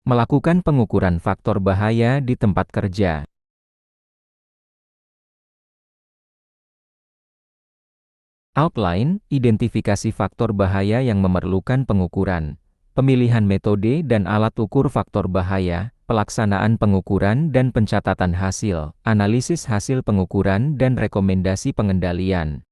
Melakukan pengukuran faktor bahaya di tempat kerja. Outline, identifikasi faktor bahaya yang memerlukan pengukuran. Pemilihan metode dan alat ukur faktor bahaya, pelaksanaan pengukuran dan pencatatan hasil, analisis hasil pengukuran dan rekomendasi pengendalian.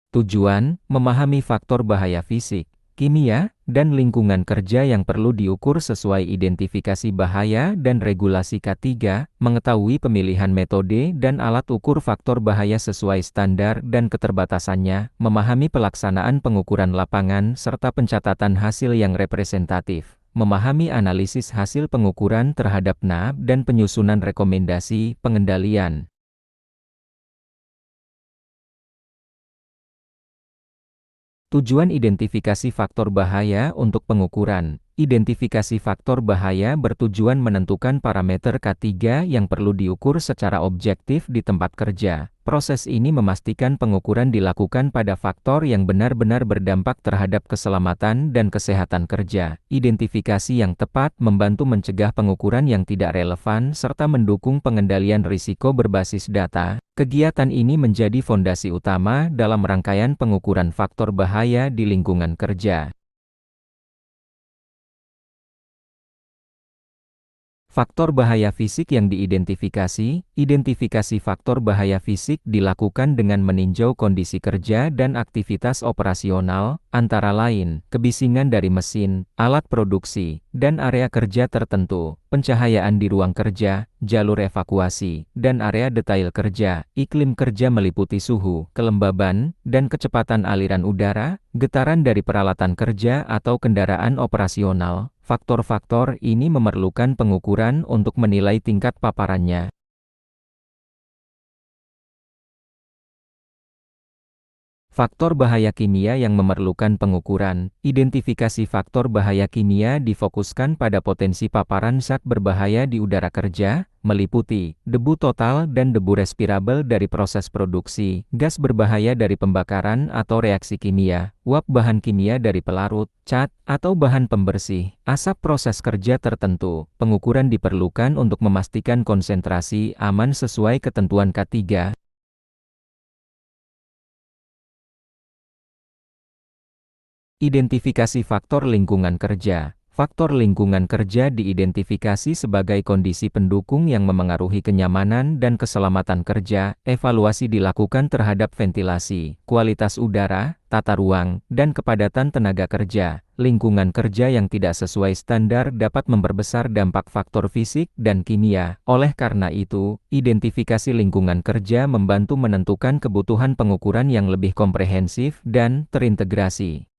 Tujuan, memahami faktor bahaya fisik, kimia, dan lingkungan kerja yang perlu diukur sesuai identifikasi bahaya dan regulasi K3, mengetahui pemilihan metode dan alat ukur faktor bahaya sesuai standar dan keterbatasannya, memahami pelaksanaan pengukuran lapangan serta pencatatan hasil yang representatif, memahami analisis hasil pengukuran terhadap NAB dan penyusunan rekomendasi pengendalian. Tujuan identifikasi faktor bahaya untuk pengukuran. Identifikasi faktor bahaya bertujuan menentukan parameter K3 yang perlu diukur secara objektif di tempat kerja. Proses ini memastikan pengukuran dilakukan pada faktor yang benar-benar berdampak terhadap keselamatan dan kesehatan kerja. Identifikasi yang tepat membantu mencegah pengukuran yang tidak relevan serta mendukung pengendalian risiko berbasis data. Kegiatan ini menjadi fondasi utama dalam rangkaian pengukuran faktor bahaya di lingkungan kerja. Faktor bahaya fisik yang diidentifikasi. Identifikasi faktor bahaya fisik dilakukan dengan meninjau kondisi kerja dan aktivitas operasional, antara lain, kebisingan dari mesin, alat produksi, dan area kerja tertentu, pencahayaan di ruang kerja, jalur evakuasi, dan area detail kerja. Iklim kerja meliputi suhu, kelembaban, dan kecepatan aliran udara, getaran dari peralatan kerja atau kendaraan operasional. Faktor-faktor ini memerlukan pengukuran untuk menilai tingkat paparannya. Faktor bahaya kimia yang memerlukan pengukuran. Identifikasi faktor bahaya kimia difokuskan pada potensi paparan zat berbahaya di udara kerja, meliputi debu total dan debu respirabel dari proses produksi, gas berbahaya dari pembakaran atau reaksi kimia, uap bahan kimia dari pelarut, cat, atau bahan pembersih, asap proses kerja tertentu. Pengukuran diperlukan untuk memastikan konsentrasi aman sesuai ketentuan K3. Identifikasi faktor lingkungan kerja. Faktor lingkungan kerja diidentifikasi sebagai kondisi pendukung yang memengaruhi kenyamanan dan keselamatan kerja. Evaluasi dilakukan terhadap ventilasi, kualitas udara, tata ruang, dan kepadatan tenaga kerja. Lingkungan kerja yang tidak sesuai standar dapat memperbesar dampak faktor fisik dan kimia. Oleh karena itu, identifikasi lingkungan kerja membantu menentukan kebutuhan pengukuran yang lebih komprehensif dan terintegrasi.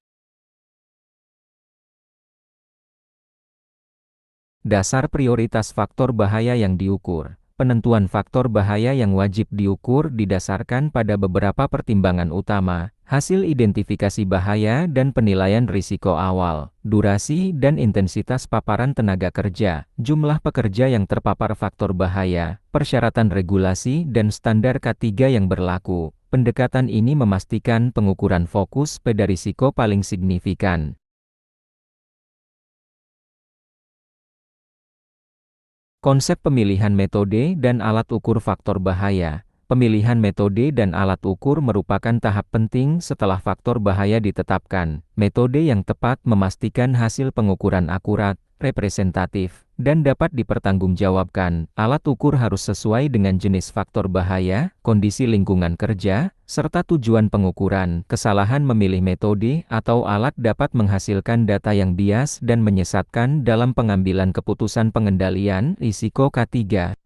Dasar prioritas faktor bahaya yang diukur. Penentuan faktor bahaya yang wajib diukur didasarkan pada beberapa pertimbangan utama, hasil identifikasi bahaya dan penilaian risiko awal, durasi dan intensitas paparan tenaga kerja, jumlah pekerja yang terpapar faktor bahaya, persyaratan regulasi dan standar K3 yang berlaku. Pendekatan ini memastikan pengukuran fokus pada risiko paling signifikan. Konsep pemilihan metode dan alat ukur faktor bahaya. Pemilihan metode dan alat ukur merupakan tahap penting setelah faktor bahaya ditetapkan. Metode yang tepat memastikan hasil pengukuran akurat, representatif, dan dapat dipertanggungjawabkan. Alat ukur harus sesuai dengan jenis faktor bahaya, kondisi lingkungan kerja, serta tujuan pengukuran. Kesalahan memilih metode atau alat dapat menghasilkan data yang bias dan menyesatkan dalam pengambilan keputusan pengendalian risiko K3.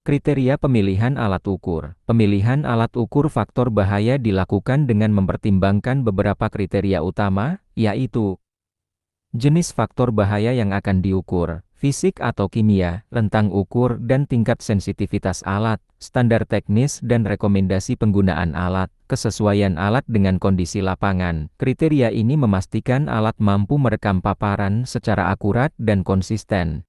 Kriteria pemilihan alat ukur. Pemilihan alat ukur faktor bahaya dilakukan dengan mempertimbangkan beberapa kriteria utama, yaitu jenis faktor bahaya yang akan diukur, fisik atau kimia, rentang ukur dan tingkat sensitivitas alat, standar teknis dan rekomendasi penggunaan alat, kesesuaian alat dengan kondisi lapangan. Kriteria ini memastikan alat mampu merekam paparan secara akurat dan konsisten.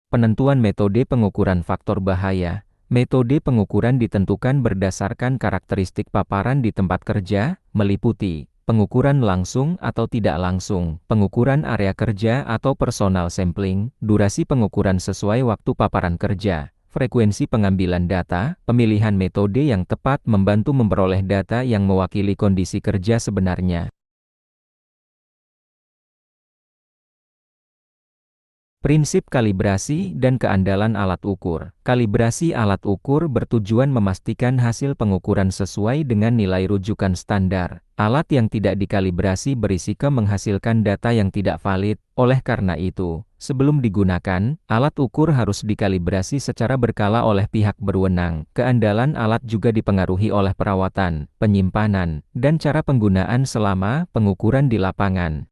Penentuan metode pengukuran faktor bahaya. Metode pengukuran ditentukan berdasarkan karakteristik paparan di tempat kerja, meliputi pengukuran langsung atau tidak langsung, pengukuran area kerja atau personal sampling, durasi pengukuran sesuai waktu paparan kerja, frekuensi pengambilan data, pemilihan metode yang tepat membantu memperoleh data yang mewakili kondisi kerja sebenarnya. Prinsip kalibrasi dan keandalan alat ukur. Kalibrasi alat ukur bertujuan memastikan hasil pengukuran sesuai dengan nilai rujukan standar. Alat yang tidak dikalibrasi berisiko menghasilkan data yang tidak valid. Oleh karena itu, sebelum digunakan, alat ukur harus dikalibrasi secara berkala oleh pihak berwenang. Keandalan alat juga dipengaruhi oleh perawatan, penyimpanan, dan cara penggunaan selama pengukuran di lapangan.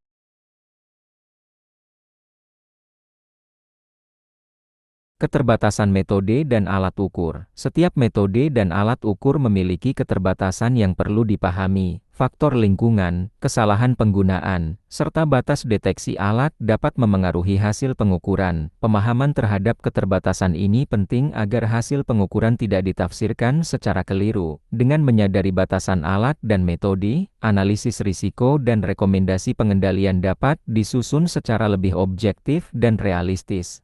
Keterbatasan metode dan alat ukur. Setiap metode dan alat ukur memiliki keterbatasan yang perlu dipahami. Faktor lingkungan, kesalahan penggunaan, serta batas deteksi alat dapat memengaruhi hasil pengukuran. Pemahaman terhadap keterbatasan ini penting agar hasil pengukuran tidak ditafsirkan secara keliru. Dengan menyadari batasan alat dan metode, analisis risiko dan rekomendasi pengendalian dapat disusun secara lebih objektif dan realistis.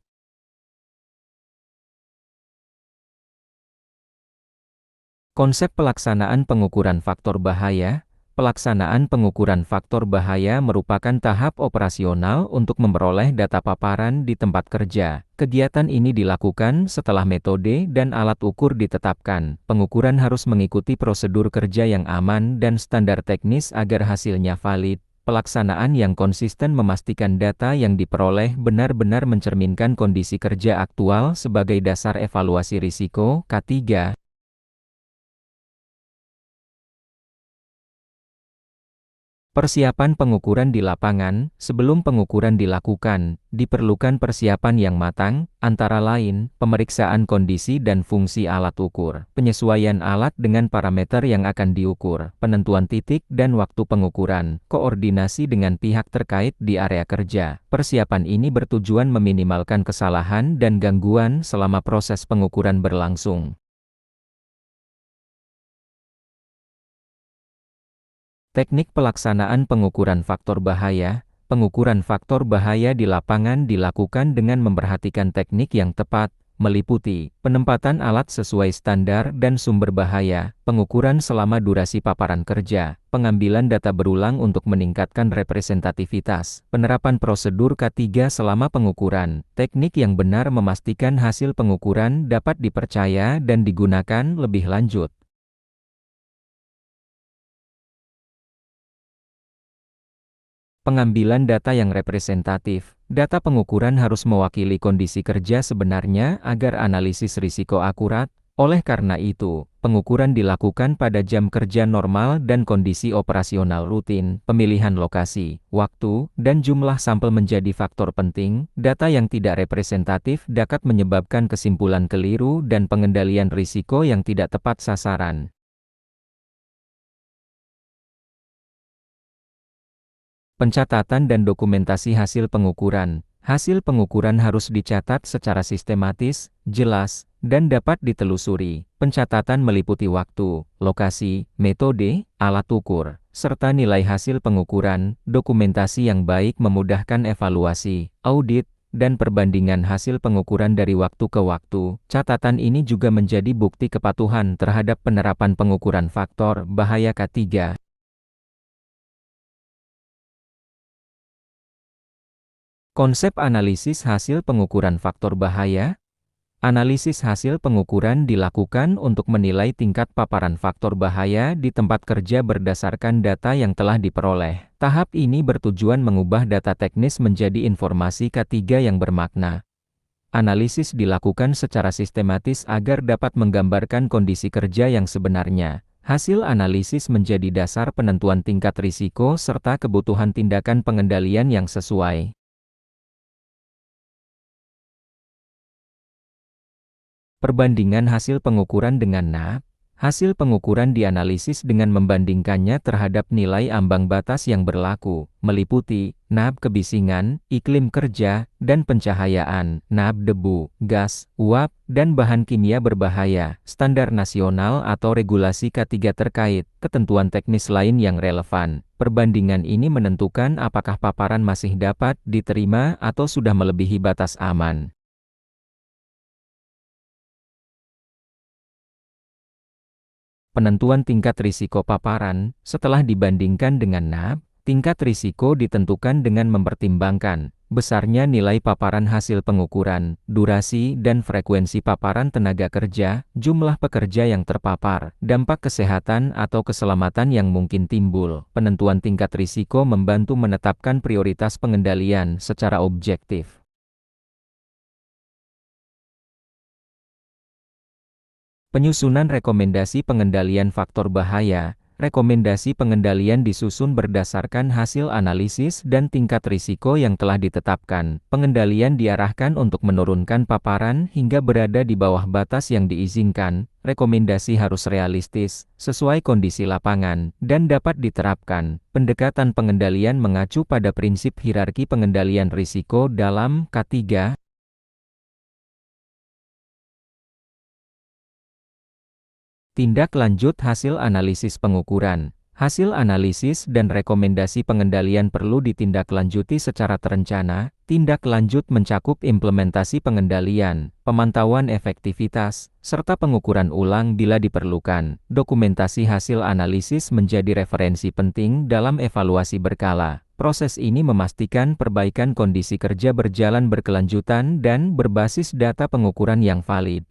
Konsep pelaksanaan pengukuran faktor bahaya. Pelaksanaan pengukuran faktor bahaya merupakan tahap operasional untuk memperoleh data paparan di tempat kerja. Kegiatan ini dilakukan setelah metode dan alat ukur ditetapkan. Pengukuran harus mengikuti prosedur kerja yang aman dan standar teknis agar hasilnya valid. Pelaksanaan yang konsisten memastikan data yang diperoleh benar-benar mencerminkan kondisi kerja aktual sebagai dasar evaluasi risiko. K3. Persiapan pengukuran di lapangan. Sebelum pengukuran dilakukan, diperlukan persiapan yang matang, antara lain, pemeriksaan kondisi dan fungsi alat ukur, penyesuaian alat dengan parameter yang akan diukur, penentuan titik dan waktu pengukuran, koordinasi dengan pihak terkait di area kerja. Persiapan ini bertujuan meminimalkan kesalahan dan gangguan selama proses pengukuran berlangsung. Teknik pelaksanaan pengukuran faktor bahaya. Pengukuran faktor bahaya di lapangan dilakukan dengan memperhatikan teknik yang tepat, meliputi penempatan alat sesuai standar dan sumber bahaya, pengukuran selama durasi paparan kerja, pengambilan data berulang untuk meningkatkan representativitas, penerapan prosedur K3 selama pengukuran. Teknik yang benar memastikan hasil pengukuran dapat dipercaya dan digunakan lebih lanjut. Pengambilan data yang representatif. Data pengukuran harus mewakili kondisi kerja sebenarnya agar analisis risiko akurat. Oleh karena itu, pengukuran dilakukan pada jam kerja normal dan kondisi operasional rutin. Pemilihan lokasi, waktu, dan jumlah sampel menjadi faktor penting. Data yang tidak representatif dapat menyebabkan kesimpulan keliru dan pengendalian risiko yang tidak tepat sasaran. Pencatatan dan dokumentasi hasil pengukuran. Hasil pengukuran harus dicatat secara sistematis, jelas, dan dapat ditelusuri. Pencatatan meliputi waktu, lokasi, metode, alat ukur, serta nilai hasil pengukuran. Dokumentasi yang baik memudahkan evaluasi, audit, dan perbandingan hasil pengukuran dari waktu ke waktu. Catatan ini juga menjadi bukti kepatuhan terhadap penerapan pengukuran faktor bahaya K3. Konsep analisis hasil pengukuran faktor bahaya. Analisis hasil pengukuran dilakukan untuk menilai tingkat paparan faktor bahaya di tempat kerja berdasarkan data yang telah diperoleh. Tahap ini bertujuan mengubah data teknis menjadi informasi K3 yang bermakna. Analisis dilakukan secara sistematis agar dapat menggambarkan kondisi kerja yang sebenarnya. Hasil analisis menjadi dasar penentuan tingkat risiko serta kebutuhan tindakan pengendalian yang sesuai. Perbandingan hasil pengukuran dengan NAP. Hasil pengukuran dianalisis dengan membandingkannya terhadap nilai ambang batas yang berlaku, meliputi NAB kebisingan, iklim kerja, dan pencahayaan, NAB debu, gas, uap, dan bahan kimia berbahaya, standar nasional atau regulasi K3 terkait, ketentuan teknis lain yang relevan. Perbandingan ini menentukan apakah paparan masih dapat diterima atau sudah melebihi batas aman. Penentuan tingkat risiko paparan, setelah dibandingkan dengan NAB, tingkat risiko ditentukan dengan mempertimbangkan besarnya nilai paparan hasil pengukuran, durasi dan frekuensi paparan tenaga kerja, jumlah pekerja yang terpapar, dampak kesehatan atau keselamatan yang mungkin timbul. Penentuan tingkat risiko membantu menetapkan prioritas pengendalian secara objektif. Penyusunan rekomendasi pengendalian faktor bahaya. Rekomendasi pengendalian disusun berdasarkan hasil analisis dan tingkat risiko yang telah ditetapkan. Pengendalian diarahkan untuk menurunkan paparan hingga berada di bawah batas yang diizinkan. Rekomendasi harus realistis, sesuai kondisi lapangan, dan dapat diterapkan. Pendekatan pengendalian mengacu pada prinsip hierarki pengendalian risiko dalam K3. Tindak lanjut hasil analisis pengukuran. Hasil analisis dan rekomendasi pengendalian perlu ditindaklanjuti secara terencana. Tindak lanjut mencakup implementasi pengendalian, pemantauan efektivitas, serta pengukuran ulang bila diperlukan. Dokumentasi hasil analisis menjadi referensi penting dalam evaluasi berkala. Proses ini memastikan perbaikan kondisi kerja berjalan berkelanjutan dan berbasis data pengukuran yang valid.